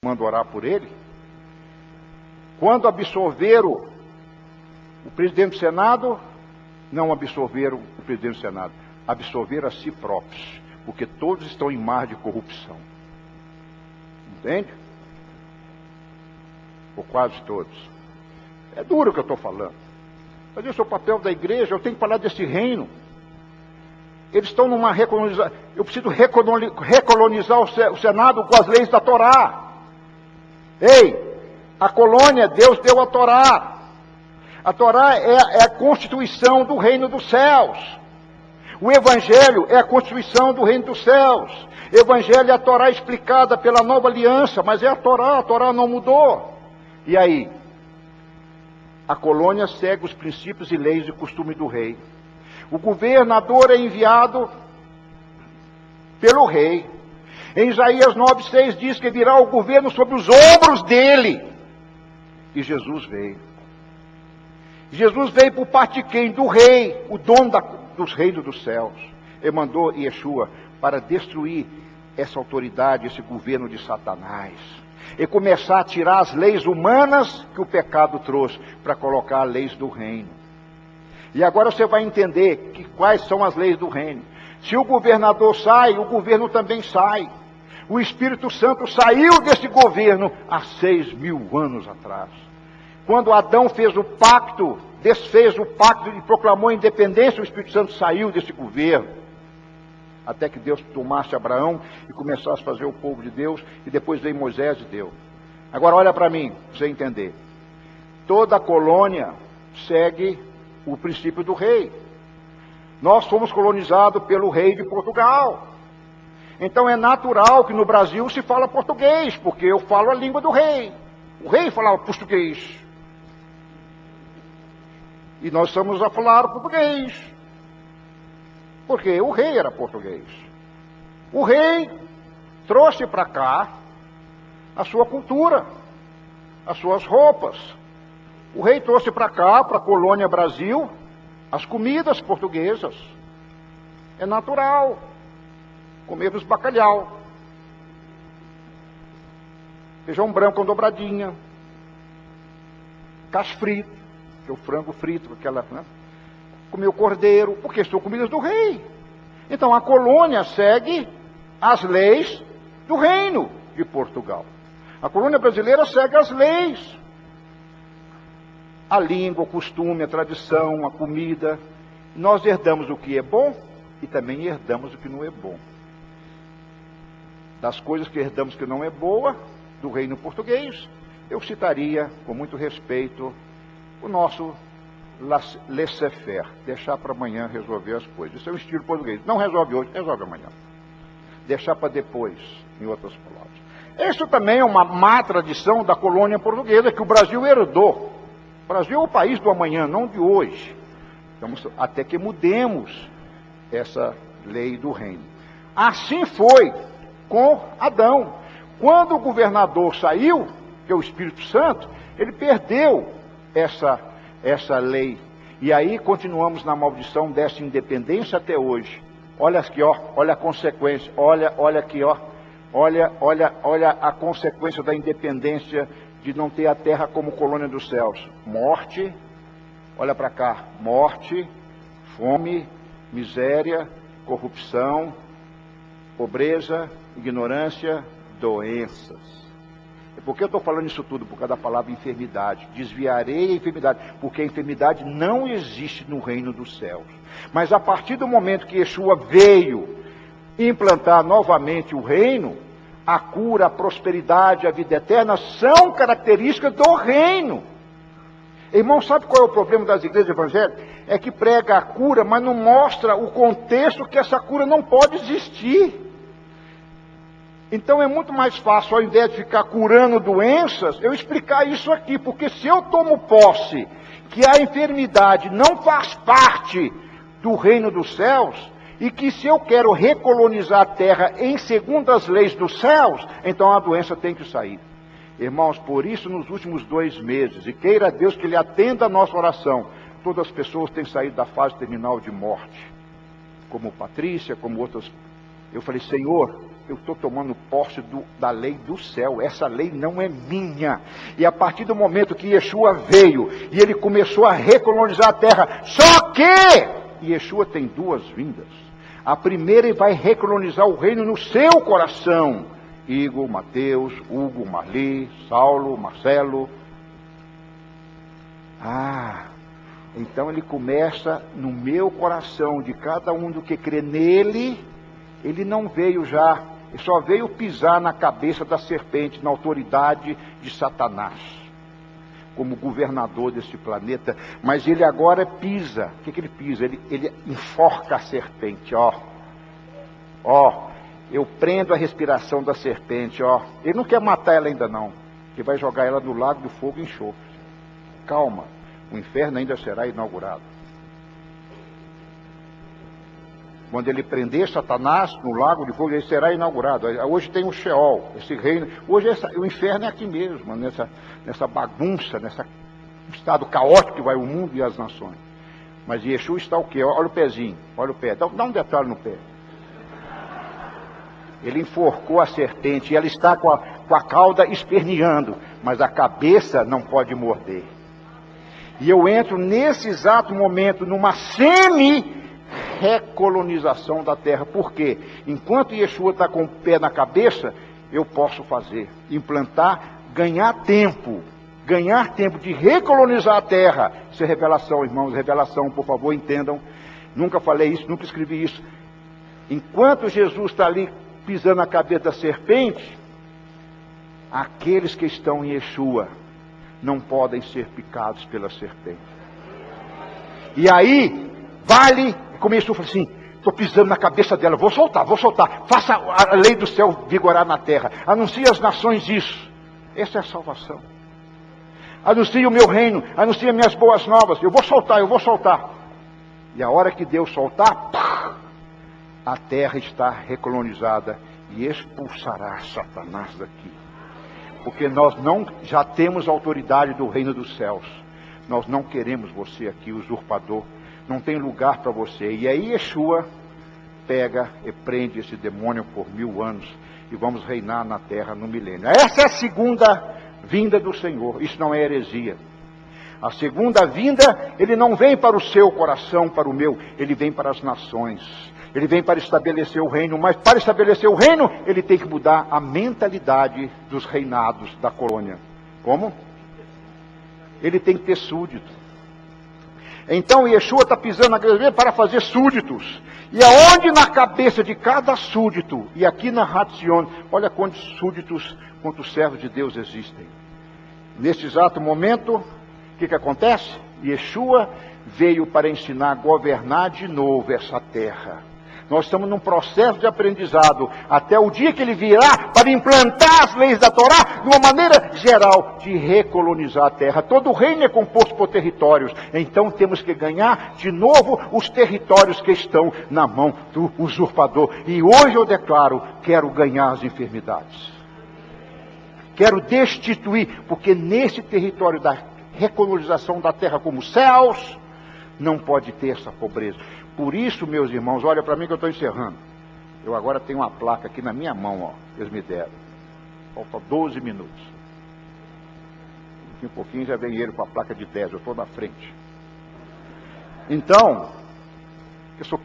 manda orar por ele. Quando absolveram o presidente do Senado, não absolveram o presidente do Senado, absolveram a si próprios, porque todos estão em mar de corrupção. Entende? Ou quase todos. É duro o que eu estou falando. Mas esse é o papel da igreja, eu tenho que falar desse reino. Eles estão numa recolonização. Eu preciso recolonizar o Senado com as leis da Torá. Ei, a colônia, Deus deu a Torá. A Torá é a constituição do reino dos céus. O Evangelho é a constituição do reino dos céus. O Evangelho é a Torá explicada pela nova aliança, mas é a Torá não mudou. E aí? A colônia segue os princípios e leis e costume do rei. O governador é enviado pelo rei. Em Isaías 9,6 diz que virá o governo sobre os ombros dele. E Jesus veio. Jesus veio por parte de quem? Do rei, o dono dos reinos dos céus. Ele mandou Yeshua para destruir essa autoridade, esse governo de Satanás. E começar a tirar as leis humanas que o pecado trouxe, para colocar as leis do reino. E agora você vai entender quais são as leis do reino. Se o governador sai, o governo também sai. O Espírito Santo saiu desse governo há 6.000 anos atrás. Quando Adão fez o pacto, desfez o pacto e proclamou a independência, o Espírito Santo saiu desse governo. Até que Deus tomasse Abraão e começasse a fazer o povo de Deus, e depois veio Moisés e deu. Agora olha para mim, para você entender. Toda a colônia segue o princípio do rei. Nós fomos colonizados pelo rei de Portugal. Então é natural que no Brasil se fala português, porque eu falo a língua do rei. O rei falava português. E nós estamos a falar português. Porque o rei era português. O rei trouxe para cá a sua cultura, as suas roupas. O rei trouxe para cá, para a colônia Brasil, as comidas portuguesas. É natural. Comemos bacalhau. Feijão branco com dobradinha. Cacho frito, que é o frango frito, aquela... Né? Comeu cordeiro, porque são comidas do rei. Então a colônia segue as leis do reino de Portugal. A colônia brasileira segue as leis. A língua, o costume, a tradição, a comida. Nós herdamos o que é bom e também herdamos o que não é bom. Das coisas que herdamos que não é boa, do reino português, eu citaria, com muito respeito, o nosso laissez-faire, deixar para amanhã resolver as coisas. Isso é um estilo português. Não resolve hoje, resolve amanhã. Deixar para depois, em outras palavras. Isso também é uma má tradição da colônia portuguesa que o Brasil herdou. O Brasil é o país do amanhã, não de hoje. Então, até que mudemos essa lei do reino. Assim foi com Adão. Quando o governador saiu, que é o Espírito Santo, ele perdeu essa lei. E aí continuamos na maldição dessa independência até hoje. Olha aqui, ó, olha a consequência, olha aqui, ó. Olha a consequência da independência de não ter a terra como colônia dos céus. Morte, olha para cá, morte, fome, miséria, corrupção, pobreza, ignorância, doenças. Por que eu estou falando isso tudo? Por causa da palavra enfermidade. Desviarei a enfermidade, porque a enfermidade não existe no reino dos céus. Mas a partir do momento que Yeshua veio implantar novamente o reino, a cura, a prosperidade, a vida eterna são características do reino. Irmão, sabe qual é o problema das igrejas evangélicas? É que prega a cura, mas não mostra o contexto que essa cura não pode existir. Então é muito mais fácil, ao invés de ficar curando doenças, eu explicar isso aqui, porque se eu tomo posse que a enfermidade não faz parte do reino dos céus, e que se eu quero recolonizar a terra em segundo as leis dos céus, então a doença tem que sair. Irmãos, por isso nos últimos 2 meses, e queira Deus que Ele atenda a nossa oração, todas as pessoas têm saído da fase terminal de morte, como Patrícia, como outras. Eu falei, Senhor, eu estou tomando posse da lei do céu, essa lei não é minha. E a partir do momento que Yeshua veio, e ele começou a recolonizar a terra, só que Yeshua tem duas vindas. A primeira, ele vai recolonizar o reino no seu coração. Igor, Mateus, Hugo, Marli, Saulo, Marcelo. Então ele começa no meu coração, de cada um do que crê nele. Ele não veio já, ele só veio pisar na cabeça da serpente, na autoridade de Satanás, como governador desse planeta. Mas ele agora pisa, o que ele pisa? Ele enforca a serpente, eu prendo a respiração da serpente, ele não quer matar ela ainda não, ele vai jogar ela no lago do fogo e enxofre. Calma, o inferno ainda será inaugurado. Quando ele prender Satanás no lago de fogo, ele será inaugurado. Hoje tem o Sheol, esse reino. Hoje o inferno é aqui mesmo, nessa bagunça, nesse estado caótico que vai o mundo e as nações. Mas Yeshua está o quê? Olha o pezinho, olha o pé. Dá um detalhe no pé. Ele enforcou a serpente e ela está com a cauda esperneando, mas a cabeça não pode morder. E eu entro nesse exato momento numa recolonização da terra. Por quê? Enquanto Yeshua está com o pé na cabeça, eu posso fazer, implantar, ganhar tempo de recolonizar a terra. Isso é revelação, irmãos, revelação, por favor, entendam. Nunca falei isso, nunca escrevi isso. Enquanto Jesus está ali pisando na cabeça da serpente, aqueles que estão em Yeshua não podem ser picados pela serpente. E aí, começou a falar assim, estou pisando na cabeça dela, vou soltar, faça a lei do céu vigorar na terra, anuncie às nações isso. Essa é a salvação. Anuncie o meu reino, anuncie minhas boas novas, eu vou soltar. E a hora que Deus soltar, a terra está recolonizada e expulsará Satanás daqui. Porque nós já temos a autoridade do reino dos céus. Nós não queremos você aqui, usurpador. Não tem lugar para você. E aí Yeshua pega e prende esse demônio por 1000 anos. E vamos reinar na terra no milênio. Essa é a segunda vinda do Senhor. Isso não é heresia. A segunda vinda, ele não vem para o seu coração, para o meu. Ele vem para as nações. Ele vem para estabelecer o reino. Mas para estabelecer o reino, ele tem que mudar a mentalidade dos reinados da colônia. Como? Ele tem que ter súdito. Então Yeshua está pisando na cabeça para fazer súditos. E aonde na cabeça de cada súdito, e aqui na Hatzion, olha quantos súditos, quantos servos de Deus existem. Nesse exato momento, o que acontece? Yeshua veio para ensinar a governar de novo essa terra. Nós estamos num processo de aprendizado, até o dia que ele virá para implantar as leis da Torá de uma maneira geral, de recolonizar a terra. Todo o reino é composto por territórios, então temos que ganhar de novo os territórios que estão na mão do usurpador. E hoje eu declaro, quero ganhar as enfermidades. Quero destituir, porque nesse território da recolonização da terra como céus, não pode ter essa pobreza. Por isso, meus irmãos, olha para mim que eu estou encerrando. Eu agora tenho uma placa aqui na minha mão, que eles me deram. Faltam 12 minutos. Daqui a pouquinho já vem ele com a placa de 10, eu estou na frente. Então, eu sou